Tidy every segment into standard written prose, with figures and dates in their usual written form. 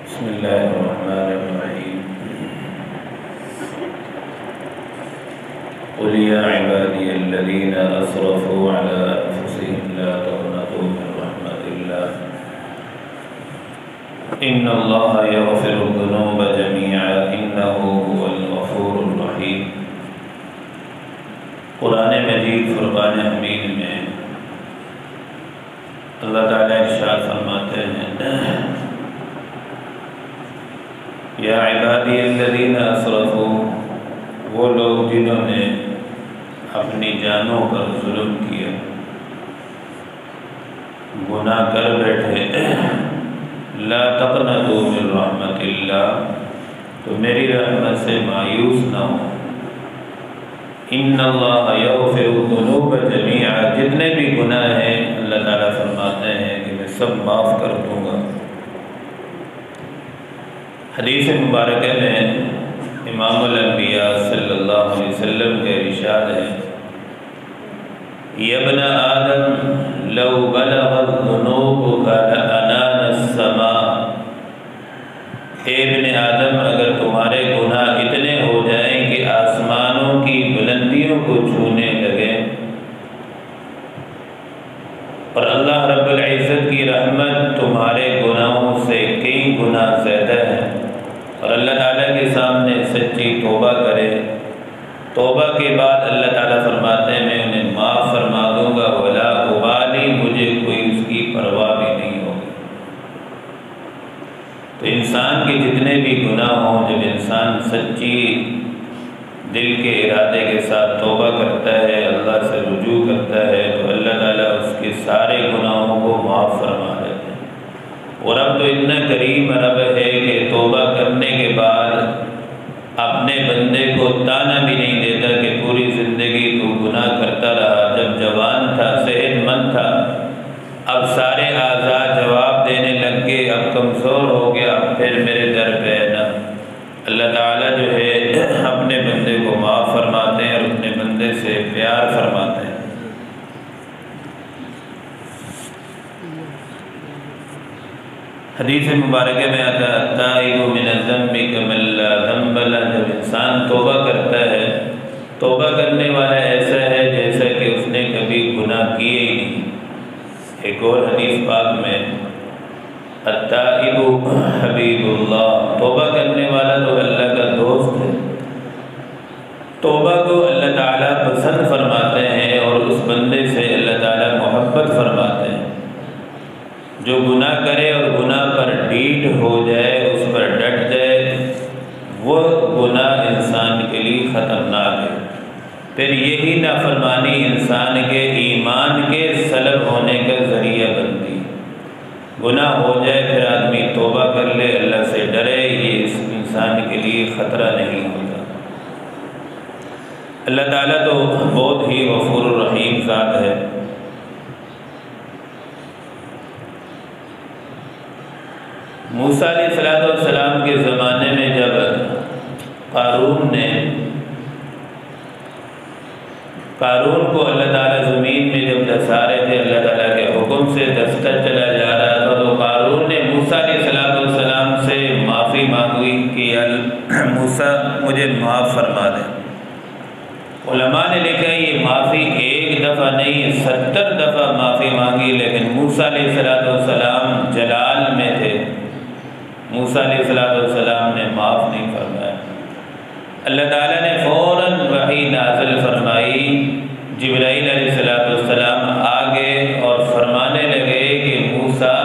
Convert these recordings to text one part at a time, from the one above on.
بسم الله الرحمن الرحيم قل يا عبادي الذين أسرفوا على أنفسهم لا تقنطوا من رحمة الله إن الله يغفر الذنوب جميعا إنه هو الغفور الرحيم۔ قرآن مجید فرقان حمید میں اللہ تعالیٰ ارشاد فرماتے ہیں یا عبادی الذین اسرفوا، وہ لوگ جنہوں نے اپنی جانوں پر ظلم کیا، گناہ کر بیٹھے، لا تقنطوا من رحمت اللہ، تو میری رحمت سے مایوس نہ ہو۔ ان اللہ یغفر الذنوب جمیعا، جتنے بھی گناہ ہیں اللہ تعالیٰ فرماتے ہیں کہ میں سب معاف کر دوں گا۔ حدیث مبارکہ میں امام الانبیاء صلی اللہ علیہ وسلم کے ارشاد ہے یا ابن آدم لو بلغت ذنوبک لعنان السماء، اے ابن آدم اگر تمہارے گناہ اتنے ہو جائیں کہ آسمانوں کی بلندیوں کو چھونے لگے، اور اللہ رب العزت کی رحمت تمہارے گناہوں سے کئی گنا زیادہ ہے، اور اللہ تعالیٰ کے سامنے سچی توبہ کرے، توبہ کے بعد اللہ تعالیٰ فرماتے ہیں میں انہیں معاف فرما دوں گا، ولا ابالی، مجھے کوئی اس کی پرواہ بھی نہیں ہوگی۔ تو انسان کے جتنے بھی گناہ ہوں، جب انسان سچی دل کے ارادے کے ساتھ توبہ کرتا ہے، اللہ سے رجوع کرتا ہے، تو اللہ تعالیٰ اس کے سارے گناہوں کو معاف فرما دیتے ہیں۔ اور رب تو اتنا کریم رب ہے کہ توبہ کرنے کے بعد اپنے بندے کو تانا بھی نہیں دیتا کہ پوری زندگی تو گناہ کرتا رہا، جب جوان تھا، صحت مند تھا، اب سارے اعضاء جواب دینے لگ گئے، اب کمزور ہو گیا، پھر میرے در پہ ہے نا۔ اللہ تعالیٰ جو ہے اپنے بندے کو معاف فرماتے ہیں اور اپنے بندے سے پیار فرماتے ہیں۔ حدیث مبارکہ میں آتا ہے التائب من الذنب کمن لا ذنب لہ، جب انسان توبہ کرتا ہے، توبہ کرنے والا ایسا ہے جیسا کہ اس نے کبھی گناہ کیے ہی نہیں۔ ایک اور حدیث پاک میں التائب حبیب اللہ، توبہ کرنے والا تو اللہ کا دوست ہے، توبہ کو اللہ تعالیٰ پسند فرماتے ہیں اور اس بندے سے اللہ تعالیٰ محبت فرماتے ہیں۔ جو گناہ کرے اور گناہ پر ڈیٹ ہو جائے، اس پر ڈٹ جائے، وہ گناہ انسان کے لیے خطرناک ہے۔ پھر یہی نافرمانی انسان کے ایمان کے سلب ہونے کا ذریعہ بنتی ہے۔ گناہ ہو جائے پھر آدمی توبہ کر لے، اللہ سے ڈرے، یہ اس انسان کے لیے خطرہ نہیں ہوتا۔ اللہ تعالیٰ تو بہت ہی غفور الرحیم ذات ہے۔ موسیٰ علیہ السلام کے زمانے میں جب قارون کو اللہ تعالیٰ زمین میں جب دھسا رہے تھے، اللہ تعالیٰ کے حکم سے دھستا چلا جا رہا تھا، تو قارون نے موسیٰ علیہ السلام سے معافی مانگی کہ موسیٰ مجھے معاف فرما دے۔ علماء نے لکھا یہ معافی ایک دفعہ نہیں 70 دفعہ معافی مانگی، لیکن موسیٰ علیہ السلام جلال میں تھے، موسیٰ علیہ السلام نے معاف نہیں فرمایا۔ اللہ تعالیٰ نے فوراً وحی نازل فرمائی، جبرائیل علیہ السلام آگے اور فرمانے لگے کہ موسیٰ،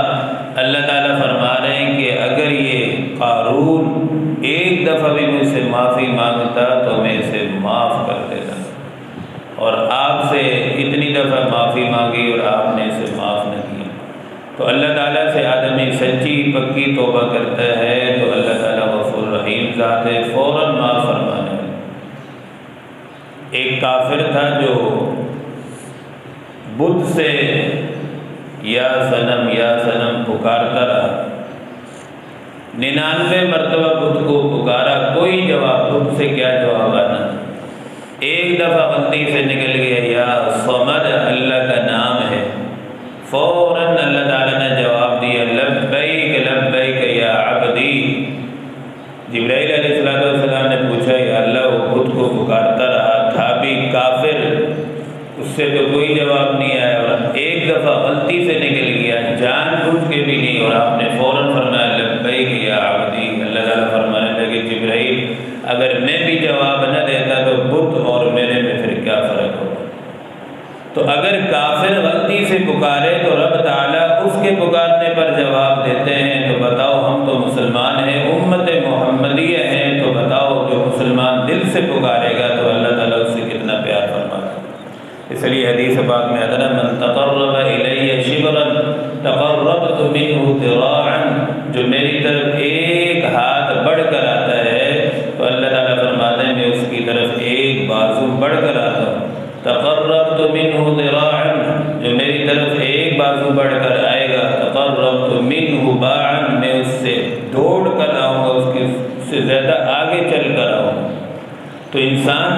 اللہ تعالیٰ فرما رہے ہیں کہ اگر یہ قارون ایک دفعہ بھی مجھ سے معافی مانگتا تو میں اسے معاف کر دیتا، اور آپ سے اتنی دفعہ معافی مانگی اور آپ نے اسے معاف نہ کیا۔ تو اللہ تعالیٰ سے آدمی سچی پکی توبہ کرتا ہے تو اللہ تعالیٰ غفور رحیم ذات ہے، فوراً معاف فرمانے والا۔ ایک کافر تھا جو بت سے یا صنم پکارتا رہا، 99 مرتبہ بت کو پکارا، کوئی جواب، بت سے کیا جواب آنا۔ ایک دفعہ غلطی سے نکل گیا یا صمد، اللہ کا نام ہے، فوراً اللہ تعالیٰ نے جواب دیا لبیک لبیک یا عبدی، سے نکل گیا، جان بوجھ کے بھی نہیں، اور آپ نے فوراً فرمایا لبیک یا عبدی۔ اللہ تعالیٰ فرمانے لگے جبرائیل اگر میں بھی جواب نہ دیتا تو بت اور میرے میں پھر کیا فرق ہوگا؟ تو اگر کافر غلطی سے پکارے تو رب تعالیٰ اس کے پکارنے پر جواب دیتے ہیں، تو بتاؤ ہم تو مسلمان ہیں، امت محمدیہ ہیں، تو بتاؤ جو مسلمان دل سے پکارے گا تو اللہ تعالیٰ اس سے کتنا پیار فرماتا ہے۔ اس لیے حدیث پاک میں آتا ہے من تقرب الی شبرا تقربت منہ ذراعا، جو میری طرف ایک ہاتھ بڑھ کر آتا ہے تو اللہ تعالیٰ فرماتے ہیں میں اس کی طرف ایک بازو بڑھ کر آتا ہوں۔ تقربت منہ ذراعا، جو میری طرف ایک بازو بڑھ کر آئے گا، تقربت منہ باعا، میں اس سے دوڑ کر آؤں گا، اس کے سے زیادہ آگے چل کر آؤں گا۔ تو انسان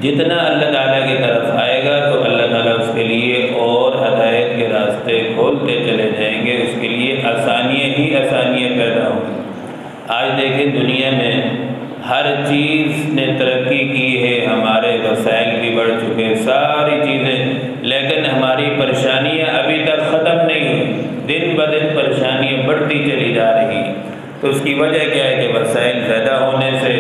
جتنا اللہ تعالیٰ کی طرف آئے گا تو اللہ تعالیٰ اس کے لیے اور ہدایت کے راستے کھولتے چلے جائیں گے، اس کے لیے آسانیاں ہی آسانیاں پیدا ہوں گی۔ آج دیکھیں دنیا میں ہر چیز نے ترقی کی ہے، ہمارے وسائل بھی بڑھ چکے، ساری چیزیں، لیکن ہماری پریشانیاں ابھی تک ختم نہیں ہوئی، دن بدن پریشانیاں بڑھتی چلی جا رہی۔ تو اس کی وجہ کیا ہے کہ وسائل زیادہ ہونے سے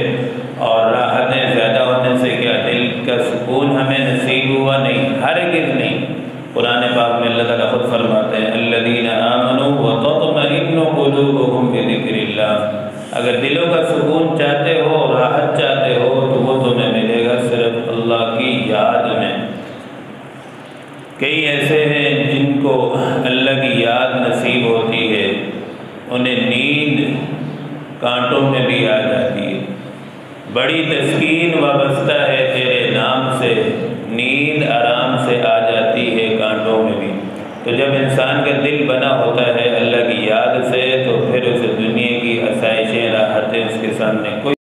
اور راحتیں زیادہ ہونے سے کیا دل کا سکون ہمیں نصیب ہوا؟ نہیں، ہرگز نہیں۔ قرآن پاک میں اللہ تعالیٰ خود فرماتے ہیں الذین آمنوا وتطمئن قلوبهم بذکر اللہ، اگر دلوں کا سکون چاہتے ہو، راحت چاہتے ہو تو وہ تمہیں ملے گا صرف اللہ کی یاد میں۔ کئی ایسے ہیں جن کو اللہ کی یاد نصیب ہوتی ہے، انہیں نیند کانٹوں میں بھی آ جاتی ہے، بڑی تسکین وابستہ ہے تیرے نام سے، نیند آرام سے آ جاتی ہے کانٹوں میں بھی۔ تو جب انسان کا دل بنا ہوتا ہے اللہ کی یاد سے تو پھر اسے دنیا کی آسائشیں راحتیں اس کے سامنے کوئی